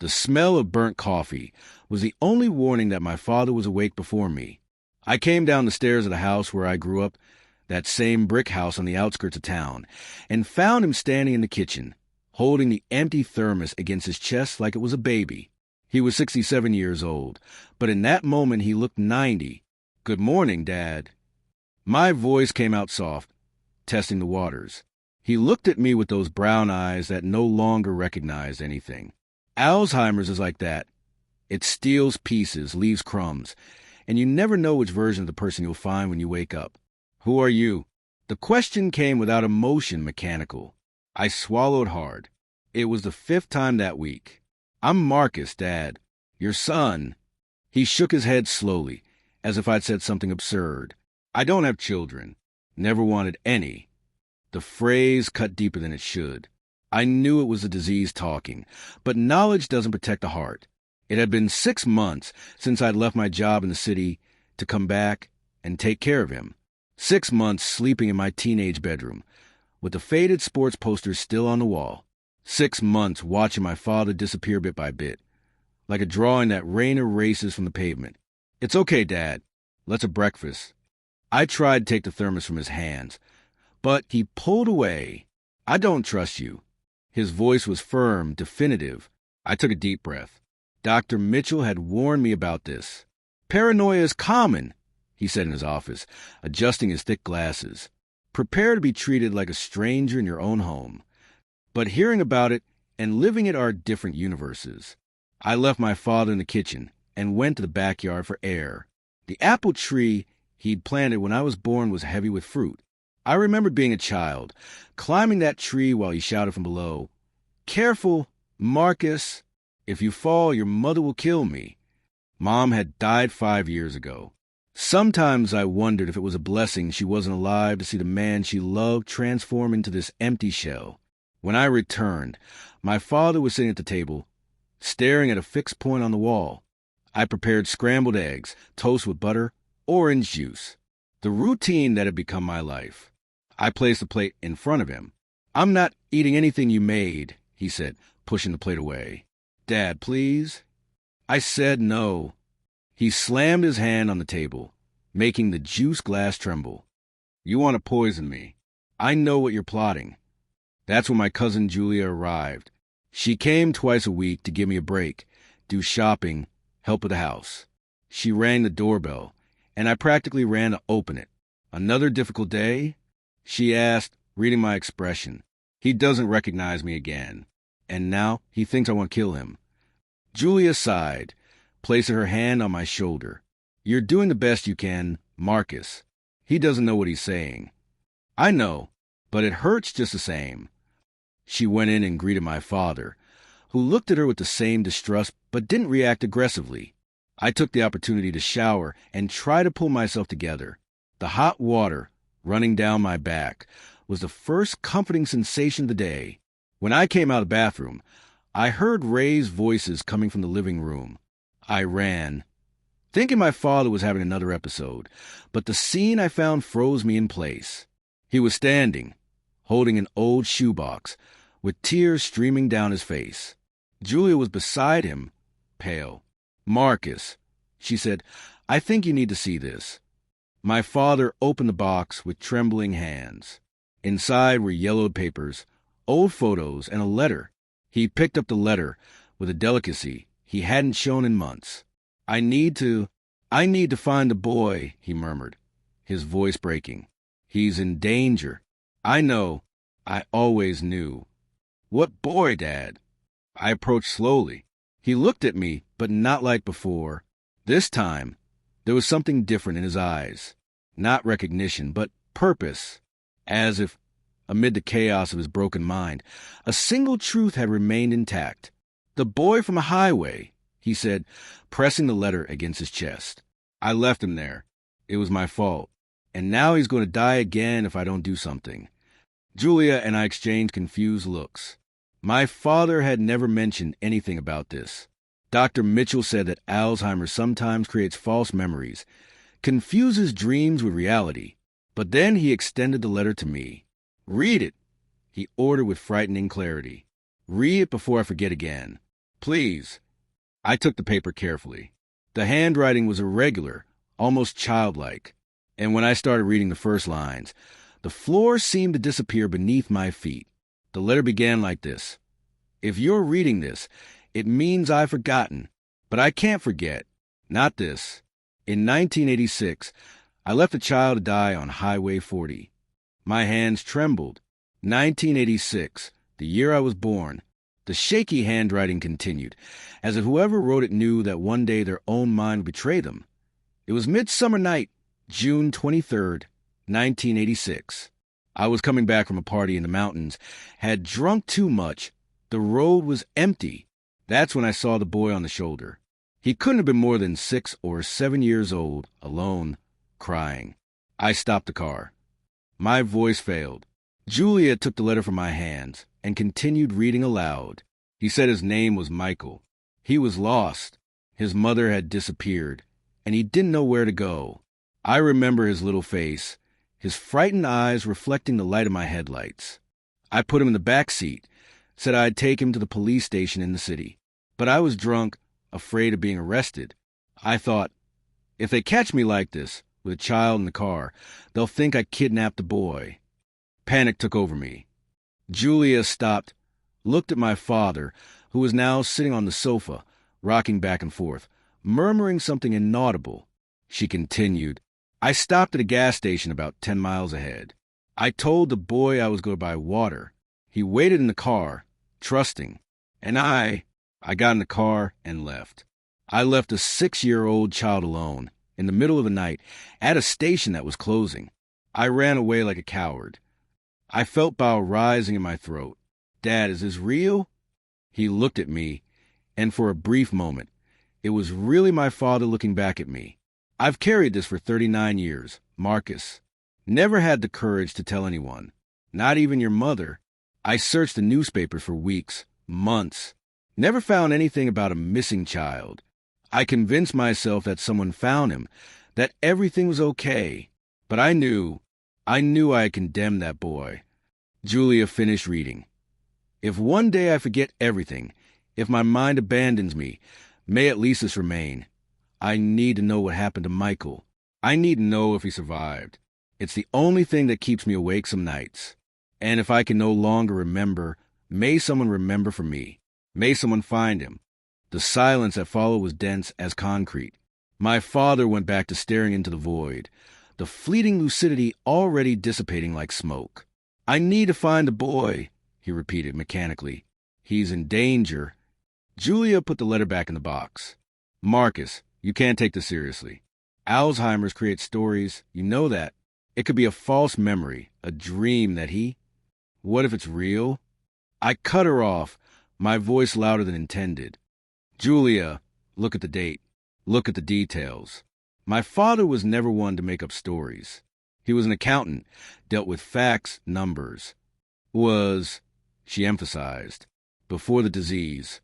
The smell of burnt coffee was the only warning that my father was awake before me. I came down the stairs of the house where I grew up, that same brick house on the outskirts of town, and found him standing in the kitchen, holding the empty thermos against his chest like it was a baby. He was 67 years old, but in that moment he looked 90. "Good morning, Dad." My voice came out soft, testing the waters. He looked at me with those brown eyes that no longer recognized anything. Alzheimer's is like that. It steals pieces, leaves crumbs, and you never know which version of the person you'll find when you wake up. "Who are you?" The question came without emotion, mechanical. I swallowed hard. It was the 5th time that week. "I'm Marcus, Dad. Your son." He shook his head slowly, as if I'd said something absurd. "I don't have children. Never wanted any." The phrase cut deeper than it should. I knew it was a disease talking, but knowledge doesn't protect the heart. It had been 6 months since I'd left my job in the city to come back and take care of him. 6 months sleeping in my teenage bedroom, with the faded sports posters still on the wall. 6 months watching my father disappear bit by bit, like a drawing that rain erases from the pavement. "It's okay, Dad. Let's have breakfast." I tried to take the thermos from his hands, but he pulled away. "I don't trust you." His voice was firm, definitive. I took a deep breath. Dr. Mitchell had warned me about this. "Paranoia is common," he said in his office, adjusting his thick glasses. "Prepare to be treated like a stranger in your own home." But hearing about it and living it are different universes. I left my father in the kitchen and went to the backyard for air. The apple tree he'd planted when I was born was heavy with fruit. I remembered being a child, climbing that tree while he shouted from below, "Careful, Marcus. If you fall, your mother will kill me." Mom had died 5 years ago. Sometimes I wondered if it was a blessing she wasn't alive to see the man she loved transform into this empty shell. When I returned, my father was sitting at the table, staring at a fixed point on the wall. I prepared scrambled eggs, toast with butter, orange juice, the routine that had become my life. I placed the plate in front of him. "I'm not eating anything you made," he said, pushing the plate away. "Dad, please." I said no. He slammed his hand on the table, making the juice glass tremble. "You want to poison me. I know what you're plotting." That's when my cousin Julia arrived. She came twice a week to give me a break, do shopping, help with the house. She rang the doorbell, and I practically ran to open it. "Another difficult day?" she asked, reading my expression. He doesn't recognize me again, and now he thinks I want to kill him. Julia sighed, placing her hand on my shoulder. "You're doing the best you can, Marcus." He doesn't know what he's saying. I know, but it hurts just the same. She went in and greeted my father, who looked at her with the same distrust but didn't react aggressively. I took the opportunity to shower and try to pull myself together. The hot water running down my back was the first comforting sensation of the day. When I came out of the bathroom, I heard raised voices coming from the living room. I ran, thinking my father was having another episode, but the scene I found froze me in place. He was standing, holding an old shoebox, with tears streaming down his face. Julia was beside him, pale. "Marcus," she said, "I think you need to see this." My father opened the box with trembling hands. Inside were yellowed papers, old photos, and a letter. He picked up the letter with a delicacy he hadn't shown in months. I need to find the boy," he murmured, his voice breaking. "He's in danger." "I know. I always knew." "What boy, Dad?" I approached slowly. He looked at me, but not like before. This time, there was something different in his eyes. Not recognition, but purpose. As if, amid the chaos of his broken mind, a single truth had remained intact. "The boy from a highway," he said, pressing the letter against his chest. "I left him there. It was my fault. And now he's going to die again if I don't do something." Julia and I exchanged confused looks. My father had never mentioned anything about this. Dr. Mitchell said that Alzheimer's sometimes creates false memories, confuses dreams with reality. But then he extended the letter to me. "Read it," he ordered with frightening clarity. "Read it before I forget again." Please. I took the paper carefully. The handwriting was irregular, almost childlike. And when I started reading the first lines, the floor seemed to disappear beneath my feet. The letter began like this. If you're reading this, it means I've forgotten. But I can't forget. Not this. In 1986, I left a child to die on Highway 40. My hands trembled. 1986, the year I was born. The shaky handwriting continued, as if whoever wrote it knew that one day their own mind would betray them. It was midsummer night, June 23rd, 1986. I was coming back from a party in the mountains, had drunk too much. The road was empty. That's when I saw the boy on the shoulder. He couldn't have been more than 6 or 7 years old, alone, crying. I stopped the car. My voice failed. Julia took the letter from my hands and continued reading aloud. He said his name was Michael. He was lost. His mother had disappeared, and he didn't know where to go. I remember his little face, his frightened eyes reflecting the light of my headlights. I put him in the back seat, said I'd take him to the police station in the city. But I was drunk, afraid of being arrested. I thought, if they catch me like this, with a child in the car, they'll think I kidnapped the boy. Panic took over me. Julia stopped, looked at my father, who was now sitting on the sofa, rocking back and forth, murmuring something inaudible. She continued, I stopped at a gas station about 10 miles ahead. I told the boy I was going to buy water. He waited in the car, trusting, and I got in the car and left. I left a 6-year-old child alone, in the middle of the night, at a station that was closing. I ran away like a coward. I felt bile rising in my throat. Dad, is this real? He looked at me, and for a brief moment, it was really my father looking back at me. I've carried this for 39 years, Marcus. Never had the courage to tell anyone, not even your mother. I searched the newspapers for weeks, months. Never found anything about a missing child. I convinced myself that someone found him, that everything was okay. But I knew I had condemned that boy. Julia finished reading. If one day I forget everything, if my mind abandons me, may at least this remain. I need to know what happened to Michael. I need to know if he survived. It's the only thing that keeps me awake some nights. And if I can no longer remember, may someone remember for me. May someone find him. The silence that followed was dense as concrete. My father went back to staring into the void, the fleeting lucidity already dissipating like smoke. I need to find the boy, he repeated mechanically. He's in danger. Julia put the letter back in the box. Marcus, you can't take this seriously. Alzheimer's creates stories, you know that. It could be a false memory, a dream that he... What if it's real? I cut her off, my voice louder than intended. Julia, look at the date. Look at the details. My father was never one to make up stories. He was an accountant, dealt with facts, numbers. She emphasized, before the disease.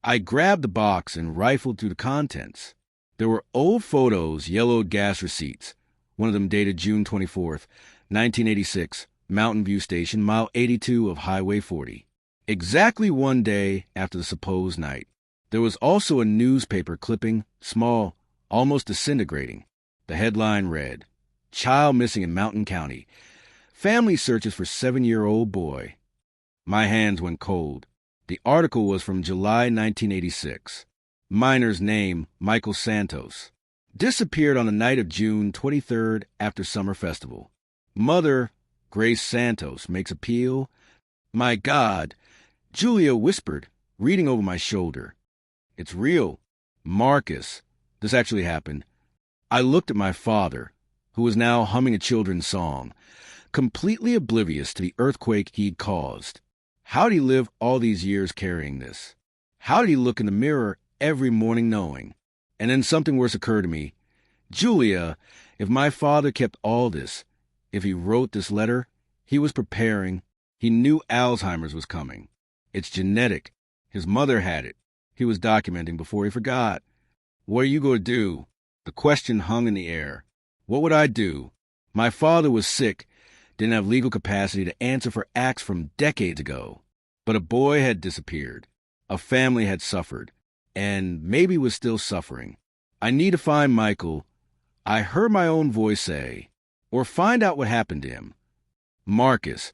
I grabbed the box and rifled through the contents. There were old photos, yellowed gas receipts. One of them dated June 24th, 1986, Mountain View Station, mile 82 of Highway 40. Exactly one day after the supposed night. There was also a newspaper clipping, small, almost disintegrating. The headline read, Child missing in Mountain County. Family searches for 7-year-old boy. My hands went cold. The article was from July 1986. Miner's name, Michael Santos. Disappeared on the night of June 23rd after summer festival. Mother, Grace Santos, makes appeal. My God, Julia whispered, reading over my shoulder. It's real. Marcus, this actually happened. I looked at my father, who was now humming a children's song, completely oblivious to the earthquake he'd caused. How did he live all these years carrying this? How did he look in the mirror every morning knowing? And then something worse occurred to me. Julia, if my father kept all this, if he wrote this letter, he was preparing. He knew Alzheimer's was coming. It's genetic. His mother had it. He was documenting before he forgot. What are you going to do? The question hung in the air. What would I do? My father was sick, didn't have legal capacity to answer for acts from decades ago. But a boy had disappeared. A family had suffered, and maybe was still suffering. I need to find Michael, I heard my own voice say, or find out what happened to him. Marcus.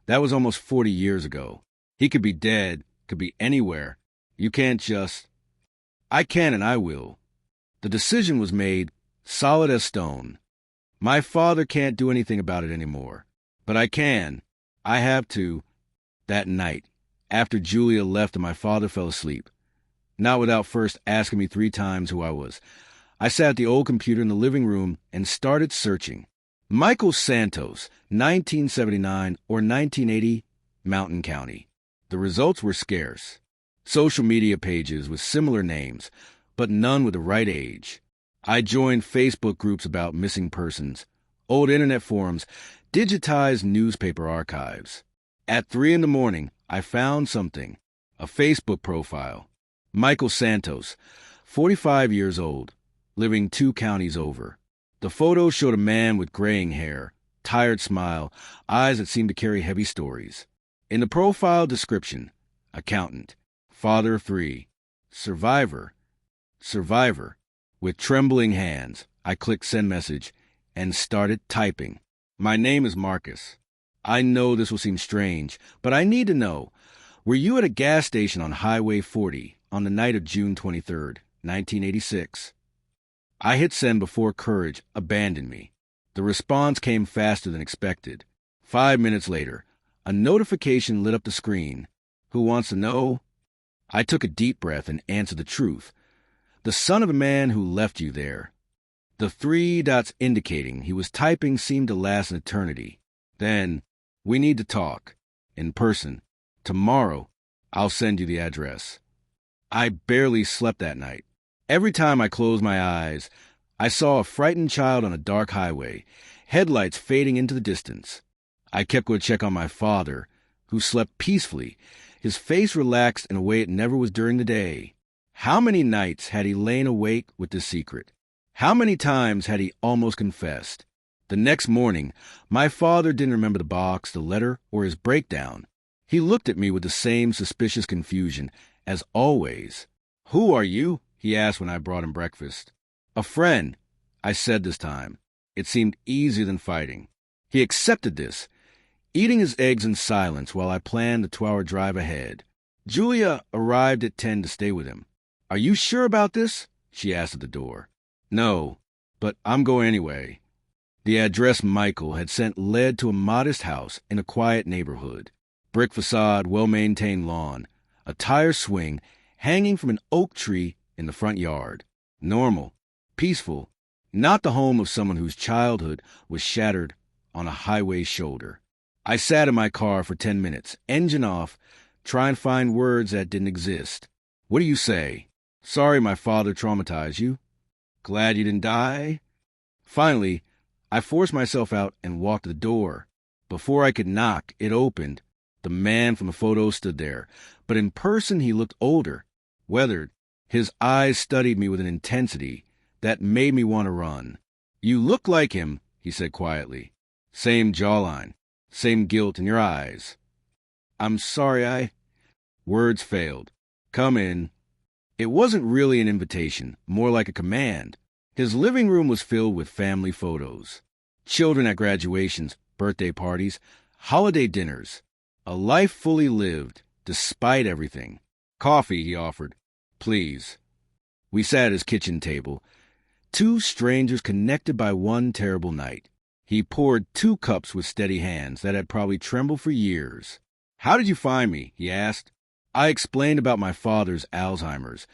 That was almost 40 years ago. He could be dead, could be anywhere. You can't just... I can and I will. The decision was made, solid as stone. My father can't do anything about it anymore. But I can. I have to. That night, after Julia left and my father fell asleep, not without first asking me 3 times who I was, I sat at the old computer in the living room and started searching. Michael Santos, 1979 or 1980, Mountain County. The results were scarce. Social media pages with similar names, but none with the right age. I joined Facebook groups about missing persons, old internet forums, digitized newspaper archives. At 3 a.m, I found something. A Facebook profile. Michael Santos, 45 years old, living 2 counties over. The photo showed a man with graying hair, tired smile, eyes that seemed to carry heavy stories. In the profile description, accountant, father of 3, survivor. With trembling hands, I clicked send message and started typing. My name is Marcus. I know this will seem strange, but I need to know, were you at a gas station on Highway 40 on the night of June 23rd, 1986? I hit send before courage abandoned me. The response came faster than expected. 5 minutes later, a notification lit up the screen. Who wants to know? I took a deep breath and answered the truth. The son of the man who left you there. The 3 dots indicating he was typing seemed to last an eternity. Then, we need to talk. In person. Tomorrow, I'll send you the address. I barely slept that night. Every time I closed my eyes, I saw a frightened child on a dark highway, headlights fading into the distance. I kept going to check on my father, who slept peacefully, his face relaxed in a way it never was during the day. How many nights had he lain awake with this secret? How many times had he almost confessed? The next morning, my father didn't remember the box, the letter, or his breakdown. He looked at me with the same suspicious confusion as always. Who are you? He asked when I brought him breakfast. A friend, I said this time. It seemed easier than fighting. He accepted this, eating his eggs in silence while I planned the 2-hour drive ahead. Julia arrived at 10 to stay with him. Are you sure about this? She asked at the door. No, but I'm going anyway. The address Michael had sent led to a modest house in a quiet neighborhood. Brick facade, well-maintained lawn, a tire swing hanging from an oak tree in the front yard. Normal, peaceful, not the home of someone whose childhood was shattered on a highway shoulder. I sat in my car for 10 minutes, engine off, trying to find words that didn't exist. What do you say? Sorry my father traumatized you. Glad you didn't die? Finally, I forced myself out and walked to the door. Before I could knock, it opened. The man from the photo stood there, but in person he looked older, weathered. His eyes studied me with an intensity that made me want to run. You look like him, he said quietly. Same jawline, same guilt in your eyes. I'm sorry, Words failed. Come in. It wasn't really an invitation, more like a command. His living room was filled with family photos. Children at graduations, birthday parties, holiday dinners. A life fully lived, despite everything. Coffee, he offered. Please. We sat at his kitchen table, 2 strangers connected by one terrible night. He poured 2 cups with steady hands that had probably trembled for years. How did you find me? He asked. I explained about my father's Alzheimer's,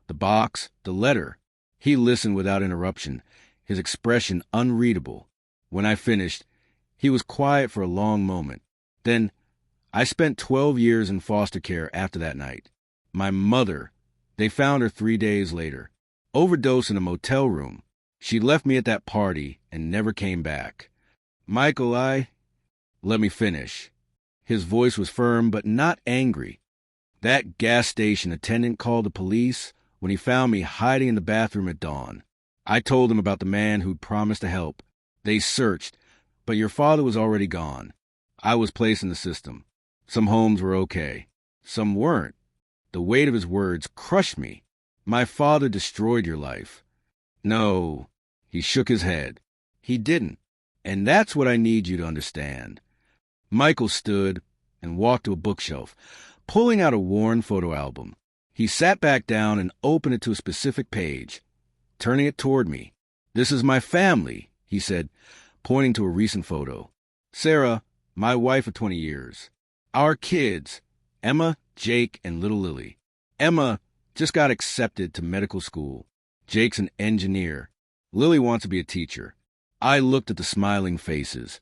the box, the letter. He listened without interruption, his expression unreadable. When I finished, he was quiet for a long moment. Then, I spent 12 years in foster care after that night. My mother, they found her 3 days later, overdosed in a motel room. She left me at that party and never came back. Michael, Let me finish. His voice was firm but not angry. That gas station attendant called the police when he found me hiding in the bathroom at dawn. I told them about the man who'd promised to help. They searched, but your father was already gone. I was placed in the system. Some homes were okay. Some weren't. The weight of his words crushed me. My father destroyed your life. No, he shook his head. He didn't. And that's what I need you to understand. Michael stood and walked to a bookshelf, pulling out a worn photo album. He sat back down and opened it to a specific page, turning it toward me. This is my family, he said, pointing to a recent photo. Sarah, my wife of 20 years. Our kids, Emma, Jake, and little Lily. Emma just got accepted to medical school. Jake's an engineer. Lily wants to be a teacher. I looked at the smiling faces,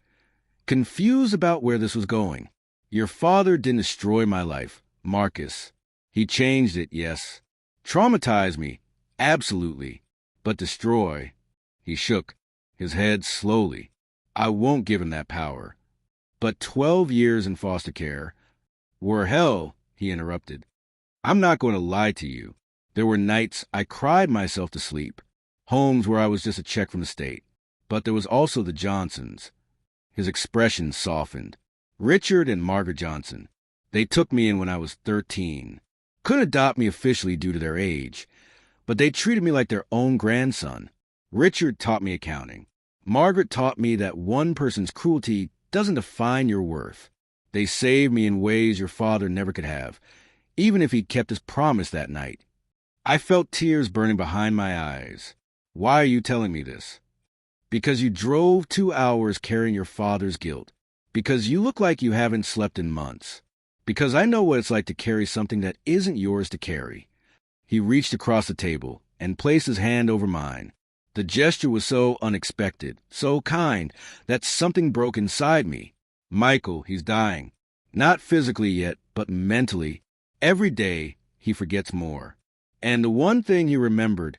confused about where this was going. Your father didn't destroy my life, Marcus. He changed it, yes. Traumatized me, absolutely. But destroy. He shook his head slowly. I won't give him that power. But 12 years in foster care were hell, he interrupted. I'm not going to lie to you. There were nights I cried myself to sleep, homes where I was just a check from the state. But there was also the Johnsons. His expression softened. Richard and Margaret Johnson. They took me in when I was 13. Couldn't adopt me officially due to their age, but they treated me like their own grandson. Richard taught me accounting. Margaret taught me that one person's cruelty doesn't define your worth. They saved me in ways your father never could have, even if he'd kept his promise that night. I felt tears burning behind my eyes. Why are you telling me this? Because you drove 2 hours carrying your father's guilt. Because you look like you haven't slept in months. Because I know what it's like to carry something that isn't yours to carry. He reached across the table and placed his hand over mine. The gesture was so unexpected, so kind, that something broke inside me. Michael, he's dying. Not physically yet, but mentally. Every day, he forgets more. And the one thing he remembered,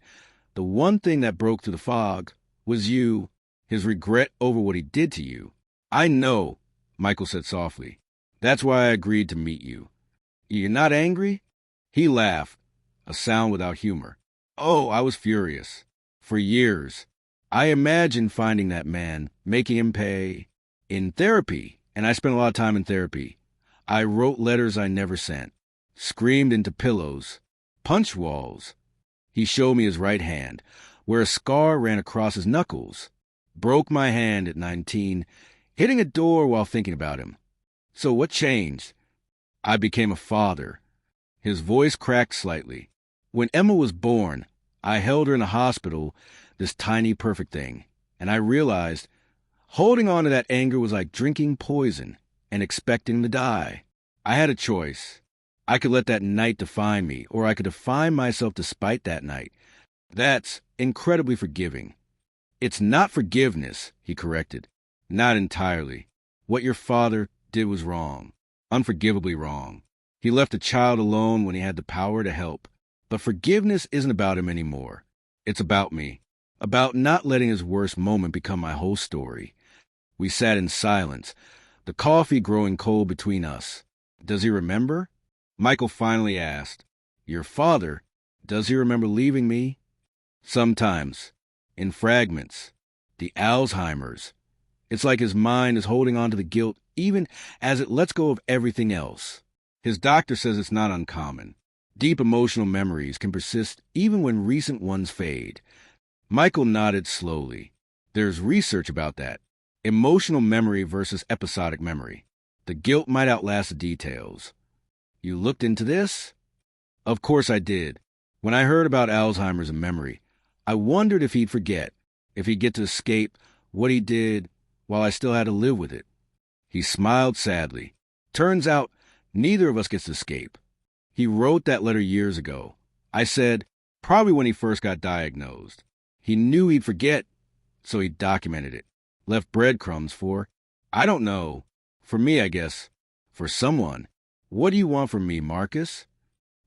the one thing that broke through the fog, was you, his regret over what he did to you. I know, Michael said softly. That's why I agreed to meet you. You're not angry? He laughed, a sound without humor. Oh, I was furious. For years, I imagined finding that man, making him pay. In therapy, and I spent a lot of time in therapy. I wrote letters I never sent, screamed into pillows, punched walls. He showed me his right hand, where a scar ran across his knuckles. Broke my hand at 19, hitting a door while thinking about him. So what changed? I became a father. His voice cracked slightly. When Emma was born, I held her in the hospital, this tiny perfect thing, and I realized holding on to that anger was like drinking poison and expecting to die. I had a choice. I could let that night define me, or I could define myself despite that night. That's incredibly forgiving. It's not forgiveness, he corrected. Not entirely. What your father did was wrong. Unforgivably wrong. He left a child alone when he had the power to help. But forgiveness isn't about him anymore. It's about me. About not letting his worst moment become my whole story. We sat in silence, the coffee growing cold between us. Does he remember? Michael finally asked. Your father, does he remember leaving me? Sometimes. In fragments. The Alzheimer's. It's like his mind is holding on to the guilt even as it lets go of everything else. His doctor says it's not uncommon. Deep emotional memories can persist even when recent ones fade. Michael nodded slowly. There's research about that. Emotional memory versus episodic memory. The guilt might outlast the details. You looked into this? Of course I did. When I heard about Alzheimer's and memory, I wondered if he'd forget, if he'd get to escape what he did while I still had to live with it. He smiled sadly. Turns out, neither of us gets to escape. He wrote that letter years ago. I said, probably when he first got diagnosed. He knew he'd forget, so he documented it. Left breadcrumbs for, I don't know. For me, I guess. For someone. What do you want from me, Marcus?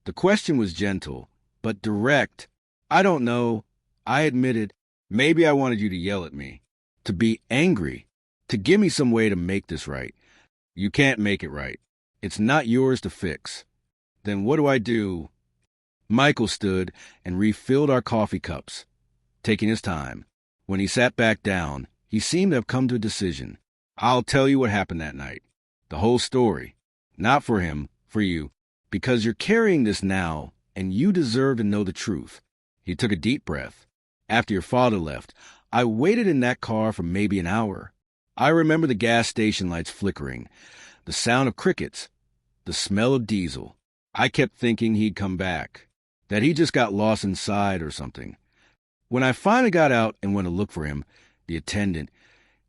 The question was gentle, but direct. I don't know. I admitted, maybe I wanted you to yell at me. To be angry. To give me some way to make this right. You can't make it right. It's not yours to fix. Then what do I do? Michael stood and refilled our coffee cups, taking his time. When he sat back down, he seemed to have come to a decision. I'll tell you what happened that night. The whole story. Not for him, for you. because you're carrying this now, and you deserve to know the truth." He took a deep breath. "After your father left, I waited in that car for maybe an hour. I remember the gas station lights flickering, the sound of crickets, the smell of diesel. I kept thinking he'd come back, that he just got lost inside or something. When I finally got out and went to look for him, the attendant,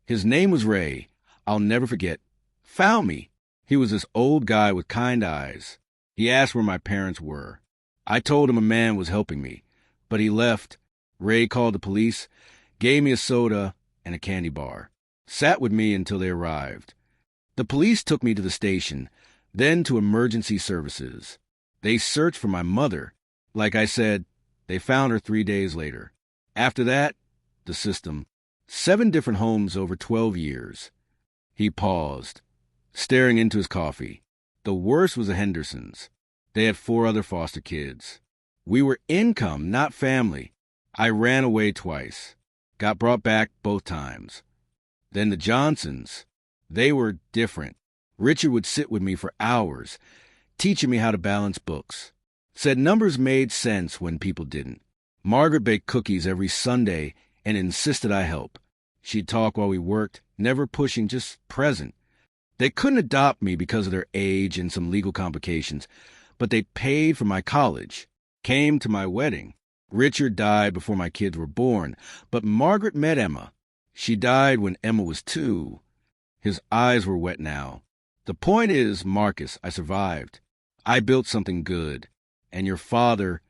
his name was Ray, I'll never forget, found me. He was this old guy with kind eyes. He asked where my parents were. I told him a man was helping me, but he left. Ray called the police, gave me a soda and a candy bar, sat with me until they arrived. The police took me to the station, then to emergency services. They searched for my mother. Like I said, they found her 3 days later. After that, the system. 7 different homes over 12 years. He paused, staring into his coffee. The worst was the Hendersons. They had 4 other foster kids. We were income, not family. I ran away twice. Got brought back both times. Then the Johnsons. They were different. Richard would sit with me for hours, teaching me how to balance books. Said numbers made sense when people didn't. Margaret baked cookies every Sunday and insisted I help. She'd talk while we worked, never pushing, just present. They couldn't adopt me because of their age and some legal complications, but they paid for my college, came to my wedding. Richard died before my kids were born, but Margaret met Emma. She died when Emma was 2. His eyes were wet now. The point is, Marcus, I survived. I built something good. And your father,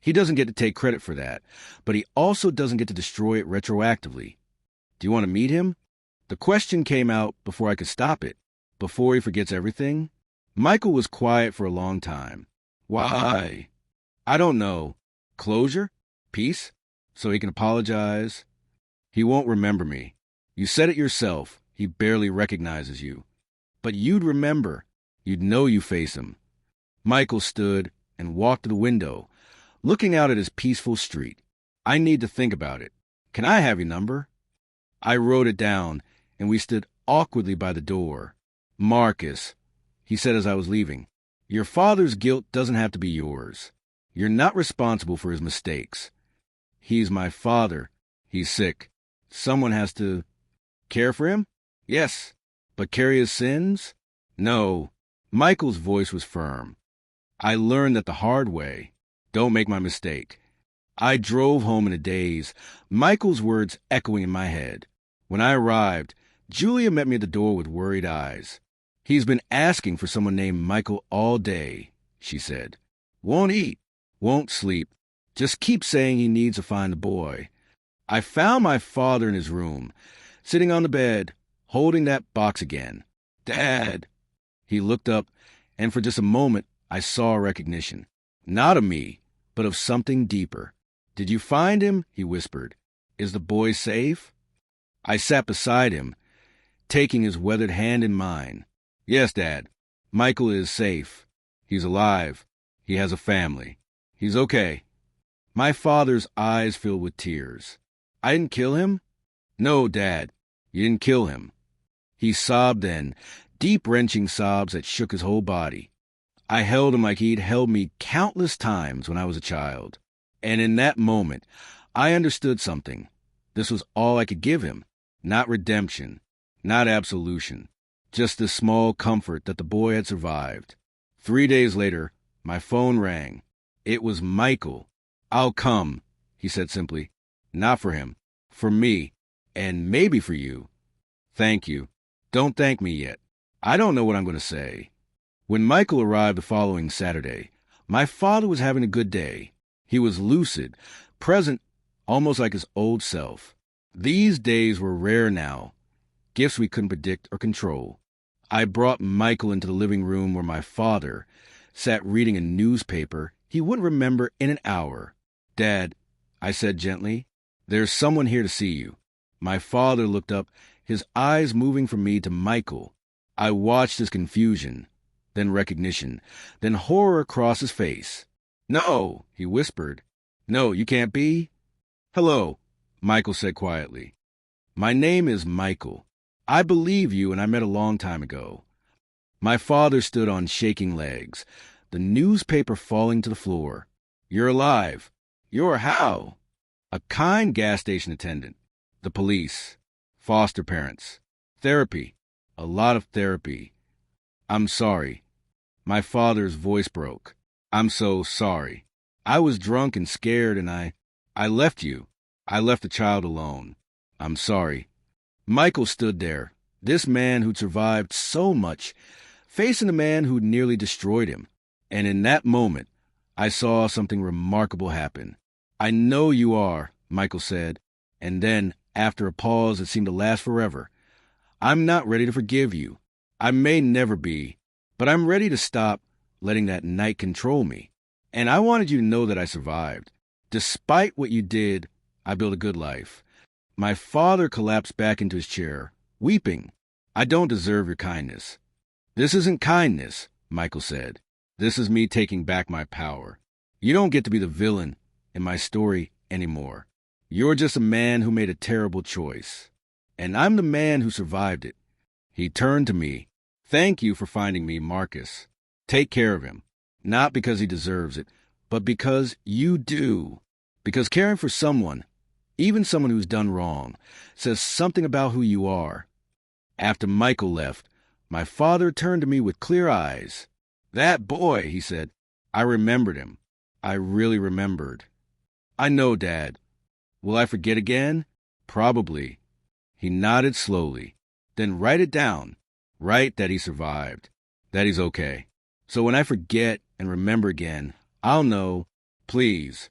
he doesn't get to take credit for that, but he also doesn't get to destroy it retroactively. Do you want to meet him? The question came out before I could stop it, before he forgets everything. Michael was quiet for a long time. Why? I don't know. Closure? Peace? So he can apologize? He won't remember me. You said it yourself. He barely recognizes you. But you'd remember. You'd know you face him. Michael stood and walked to the window, looking out at his peaceful street. I need to think about it. Can I have your number? I wrote it down, and we stood awkwardly by the door. Marcus, he said as I was leaving, your father's guilt doesn't have to be yours. You're not responsible for his mistakes. He's my father. He's sick. Someone has to care for him? Yes. But carry his sins? No. Michael's voice was firm. I learned that the hard way. Don't make my mistake. I drove home in a daze, Michael's words echoing in my head. When I arrived, Julia met me at the door with worried eyes. He's been asking for someone named Michael all day, she said. Won't eat, won't sleep. Just keeps saying he needs to find the boy. I found my father in his room, sitting on the bed, holding that box again. Dad! He looked up, and for just a moment, I saw recognition. Not of me, but of something deeper. Did you find him? He whispered. Is the boy safe? I sat beside him, taking his weathered hand in mine. Yes, Dad. Michael is safe. He's alive. He has a family. He's okay. My father's eyes filled with tears. I didn't kill him? No, Dad. You didn't kill him. He sobbed then, deep wrenching sobs that shook his whole body. I held him like he'd held me countless times when I was a child. And in that moment, I understood something. This was all I could give him. Not redemption, not absolution. Just this small comfort that the boy had survived. 3 days later, my phone rang. It was Michael. I'll come, he said simply. Not for him. For me. And maybe for you. Thank you. Don't thank me yet. I don't know what I'm going to say. When Michael arrived the following Saturday, my father was having a good day. He was lucid, present, almost like his old self. These days were rare now, gifts we couldn't predict or control. I brought Michael into the living room where my father sat reading a newspaper he wouldn't remember in an hour. Dad, I said gently, there's someone here to see you. My father looked up, his eyes moving from me to Michael. I watched his confusion, then recognition, then horror across his face. No, he whispered. No, you can't be. Hello, Michael said quietly. My name is Michael. I believe you and I met a long time ago. My father stood on shaking legs, the newspaper falling to the floor. You're alive. You're how? A kind gas station attendant. The police. Foster parents. Therapy. A lot of therapy. I'm sorry. My father's voice broke. I'm so sorry. I was drunk and scared, and I left you. I left the child alone. I'm sorry. Michael stood there, this man who'd survived so much, facing a man who'd nearly destroyed him. And in that moment, I saw something remarkable happen. I know you are, Michael said, and then, after a pause that seemed to last forever, I'm not ready to forgive you. I may never be, but I'm ready to stop letting that night control me. And I wanted you to know that I survived. Despite what you did, I built a good life. My father collapsed back into his chair, weeping. I don't deserve your kindness. This isn't kindness, Michael said. This is me taking back my power. You don't get to be the villain in my story anymore. You're just a man who made a terrible choice. And I'm the man who survived it. He turned to me. Thank you for finding me, Marcus. Take care of him. Not because he deserves it, but because you do. Because caring for someone, even someone who's done wrong, says something about who you are. After Michael left, my father turned to me with clear eyes. That boy, he said. I remembered him. I really remembered. I know, Dad. Will I forget again? Probably. He nodded slowly. Then write it down. Write that he survived. That he's okay. So when I forget and remember again, I'll know. Please.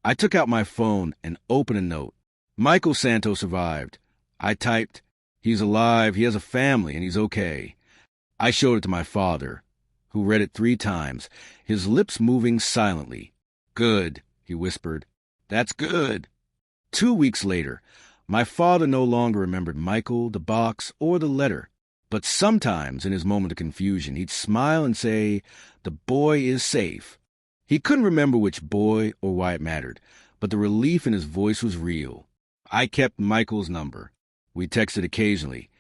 I took out my phone and opened a note. Michael Santos survived. I typed, he's alive, he has a family, and he's okay. I showed it to my father, who read it 3 times, his lips moving silently. Good, he whispered. That's good. 2 weeks later, my father no longer remembered Michael, the box, or the letter. But sometimes, in his moment of confusion, he'd smile and say, the boy is safe. He couldn't remember which boy or why it mattered, but the relief in his voice was real. I kept Michael's number. We texted occasionally.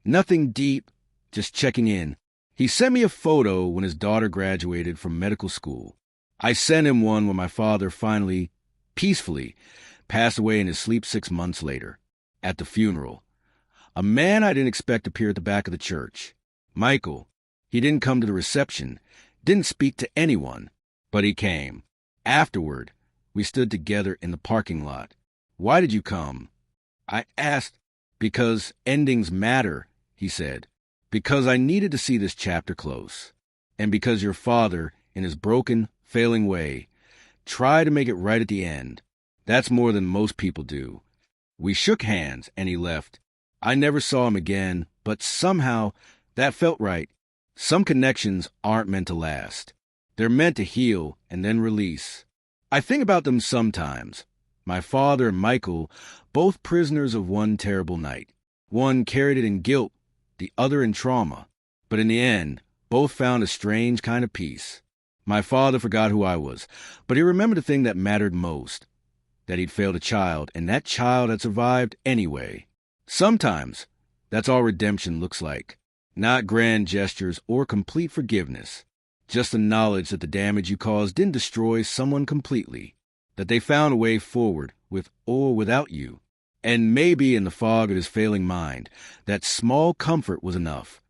Nothing deep, just checking in. He sent me a photo when his daughter graduated from medical school. I sent him one when my father finally, peacefully, passed away in his sleep 6 months later, at the funeral. A man I didn't expect appeared at the back of the church. Michael. He didn't come to the reception, didn't speak to anyone. But he came. Afterward, we stood together in the parking lot. Why did you come? I asked. Because endings matter, he said. Because I needed to see this chapter close. And because your father, in his broken, failing way, tried to make it right at the end. That's more than most people do. We shook hands, and he left. I never saw him again, but somehow that felt right. Some connections aren't meant to last. They're meant to heal and then release. I think about them sometimes. My father and Michael, both prisoners of one terrible night. One carried it in guilt, the other in trauma. But in the end, both found a strange kind of peace. My father forgot who I was, but he remembered the thing that mattered most. That he'd failed a child, and that child had survived anyway. Sometimes, that's all redemption looks like. Not grand gestures or complete forgiveness. Just the knowledge that the damage you caused didn't destroy someone completely, that they found a way forward with or without you. And maybe in the fog of his failing mind, that small comfort was enough.